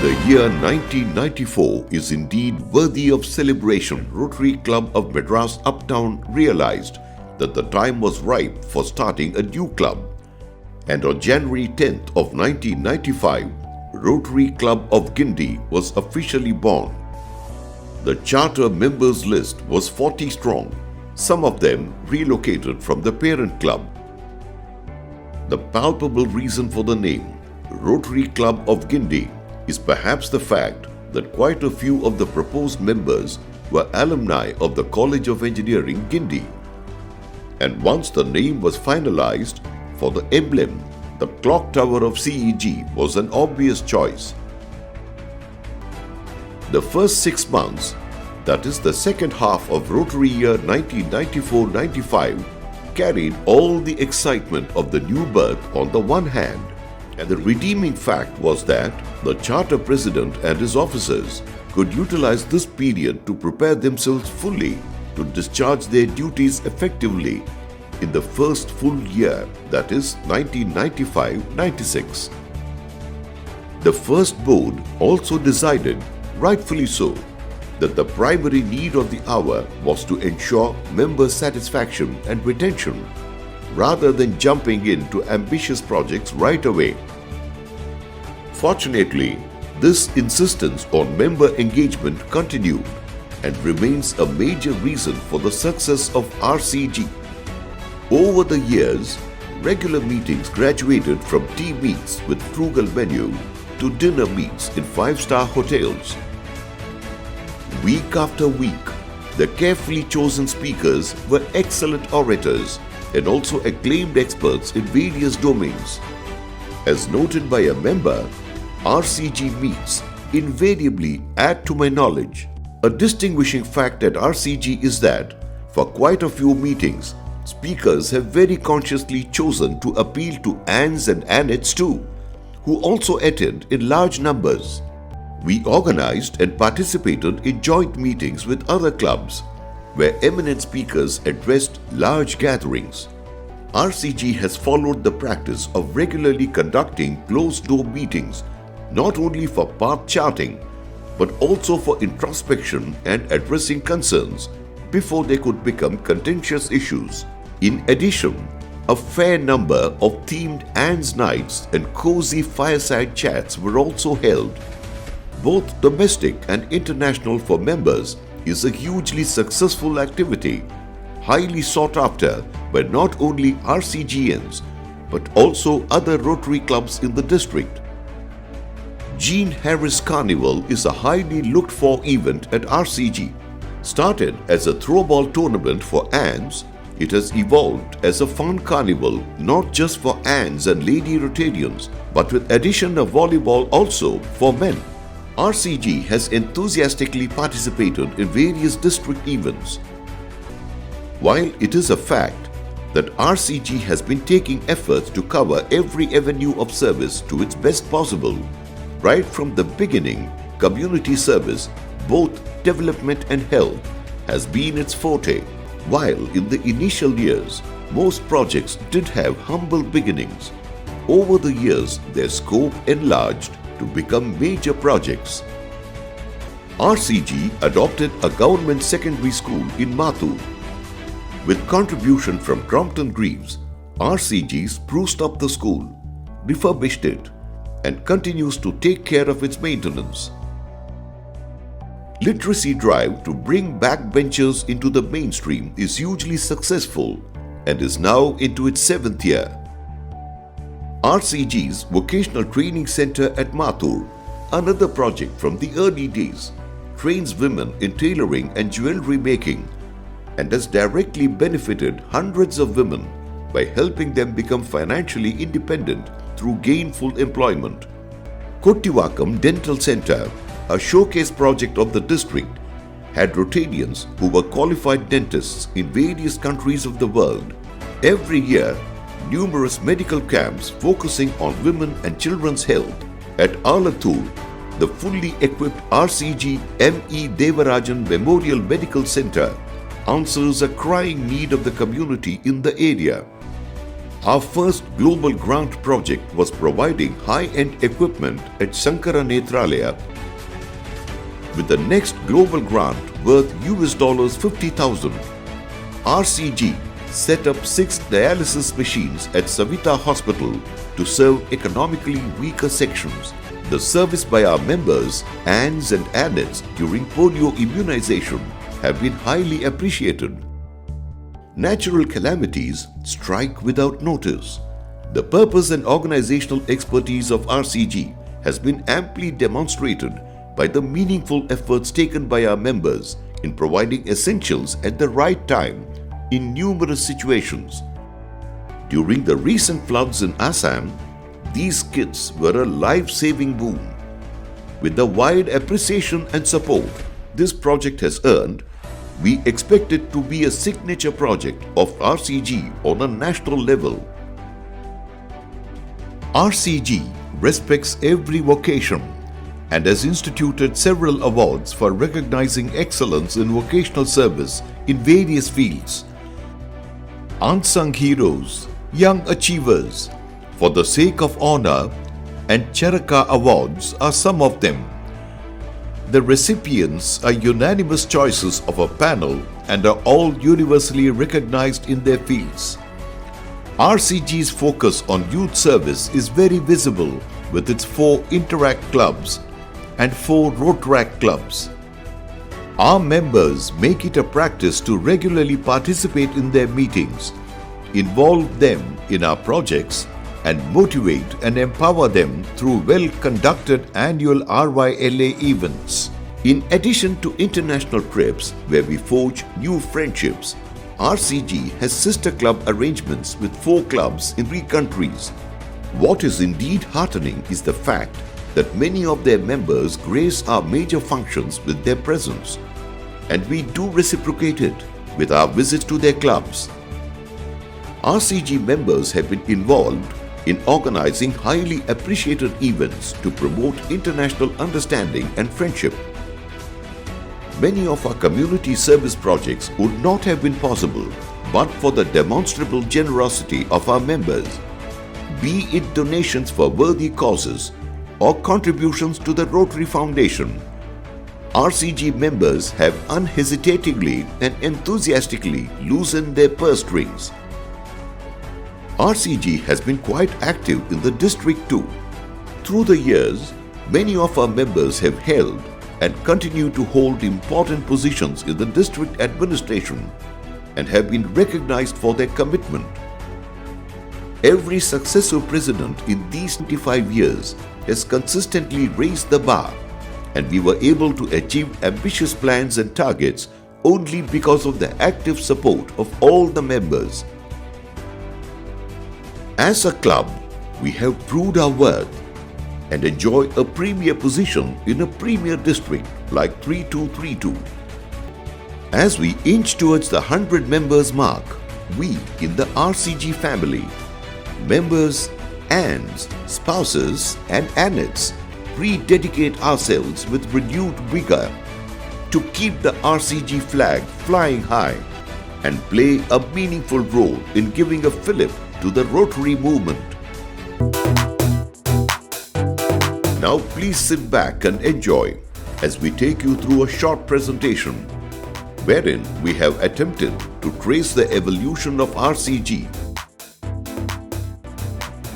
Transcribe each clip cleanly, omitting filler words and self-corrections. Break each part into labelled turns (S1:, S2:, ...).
S1: The year 1994 is indeed worthy of celebration. Rotary Club of Madras Uptown realized that the time was ripe for starting a new club. And on January 10th of 1995, Rotary Club of Guindy was officially born. The charter members list was 40 strong, some of them relocated from the parent club. The palpable reason for the name, Rotary Club of Guindy, is perhaps the fact that quite a few of the proposed members were alumni of the College of Engineering, Guindy. And once the name was finalized, for the emblem, the clock tower of CEG was an obvious choice. The first 6 months, that is the second half of Rotary year 1994-95, carried all the excitement of the new birth on the one hand, and the redeeming fact was that the charter president and his officers could utilize this period to prepare themselves fully to discharge their duties effectively in the first full year, that is 1995-96. The first board also decided, rightfully so, that the primary need of the hour was to ensure member satisfaction and retention, rather than jumping into ambitious projects right away. Fortunately, this insistence on member engagement continued and remains a major reason for the success of RCG. Over the years, regular meetings graduated from tea meets with frugal menu to dinner meets in 5-star hotels. Week after week, the carefully chosen speakers were excellent orators and also acclaimed experts in various domains. As noted by a member, RCG meets invariably add to my knowledge. A distinguishing fact at RCG is that, for quite a few meetings, speakers have very consciously chosen to appeal to aunts and annettes too, who also attend in large numbers. We organized and participated in joint meetings with other clubs, where eminent speakers addressed large gatherings. RCG has followed the practice of regularly conducting closed-door meetings, not only for path charting, but also for introspection and addressing concerns before they could become contentious issues. In addition, a fair number of themed Anne's Nights and cozy fireside chats were also held. Both domestic and international for members is a hugely successful activity, highly sought after by not only RCGNs, but also other Rotary clubs in the district. Jean Harris Carnival is a highly looked for event at RCG. Started as a throwball tournament for aunts, it has evolved as a fun carnival not just for aunts and lady Rotarians, but with addition of volleyball also for men. RCG has enthusiastically participated in various district events. While it is a fact that RCG has been taking efforts to cover every avenue of service to its best possible, right from the beginning, community service, both development and health, has been its forte. While in the initial years, most projects did have humble beginnings, over the years their scope enlarged to become major projects. RCG adopted a government secondary school in Mathur. With contribution from Crompton Greaves, RCG spruced up the school, refurbished it, and continues to take care of its maintenance. Literacy drive to bring backbenchers into the mainstream is hugely successful and is now into its 7th year. RCG's Vocational Training Center at Mathur, another project from the early days, trains women in tailoring and jewelry making and has directly benefited hundreds of women by helping them become financially independent through gainful employment. Kottivakam Dental Center, a showcase project of the district, had Rotarians who were qualified dentists in various countries of the world. Every year, numerous medical camps focusing on women and children's health. At Alathur, the fully equipped RCG M.E. Devarajan Memorial Medical Center answers a crying need of the community in the area. Our first global grant project was providing high-end equipment at Shankara Nethralaya. With the next global grant worth $50,000, RCG set up 6 dialysis machines at Savita Hospital to serve economically weaker sections. The service by our members, ANs and ANETs during polio immunization have been highly appreciated. Natural calamities strike without notice. The purpose and organizational expertise of RCG has been amply demonstrated by the meaningful efforts taken by our members in providing essentials at the right time in numerous situations. During the recent floods in Assam, these kits were a life-saving boon. With the wide appreciation and support this project has earned, we expect it to be a signature project of RCG on a national level. RCG respects every vocation and has instituted several awards for recognizing excellence in vocational service in various fields. Unsung heroes, young achievers, for the sake of honor, and Charaka awards are some of them. The recipients are unanimous choices of a panel and are all universally recognized in their fields. RCG's focus on youth service is very visible with its 4 Interact clubs and 4 Rotary clubs. Our members make it a practice to regularly participate in their meetings, involve them in our projects, and motivate and empower them through well-conducted annual RYLA events. In addition to international trips where we forge new friendships, RCG has sister club arrangements with 4 clubs in 3 countries. What is indeed heartening is the fact that many of their members grace our major functions with their presence, and we do reciprocate it with our visits to their clubs. RCG members have been involved in organizing highly appreciated events to promote international understanding and friendship. Many of our community service projects would not have been possible but for the demonstrable generosity of our members, be it donations for worthy causes or contributions to the Rotary Foundation. RCG members have unhesitatingly and enthusiastically loosened their purse strings. RCG has been quite active in the district too. Through the years, many of our members have held and continue to hold important positions in the district administration and have been recognized for their commitment. Every successive president in these 25 years has consistently raised the bar, and we were able to achieve ambitious plans and targets only because of the active support of all the members. As a club, we have proved our worth and enjoy a premier position in a premier district like 3232. As we inch towards the 100 members mark, we in the RCG family, members, ANs, spouses and ANETs, rededicate ourselves with renewed vigor to keep the RCG flag flying high and play a meaningful role in giving a fillip to the Rotary movement. Now please sit back and enjoy as we take you through a short presentation wherein we have attempted to trace the evolution of RCG.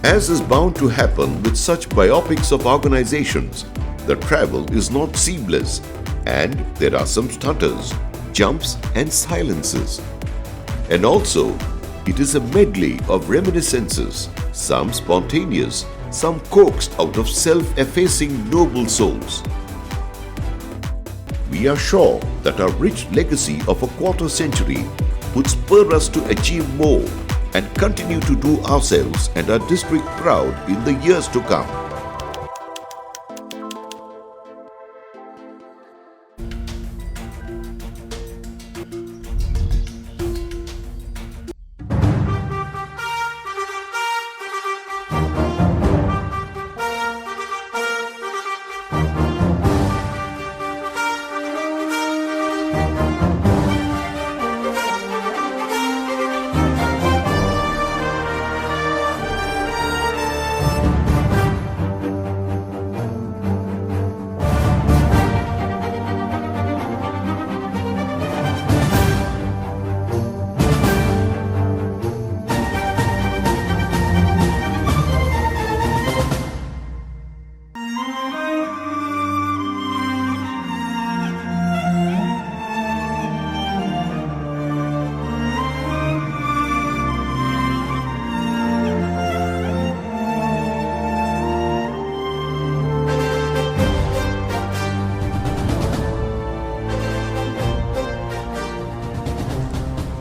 S1: As is bound to happen with such biopics of organizations, the travel is not seamless and there are some stutters, jumps and silences. And also, it is a medley of reminiscences, some spontaneous, some coaxed out of self-effacing noble souls. We are sure that our rich legacy of a quarter century would spur us to achieve more and continue to do ourselves and our district proud in the years to come.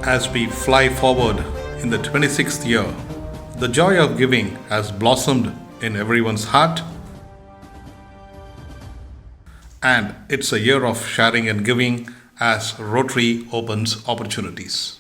S2: As we fly forward in the 26th year, the joy of giving has blossomed in everyone's heart, and it's a year of sharing and giving as Rotary opens opportunities.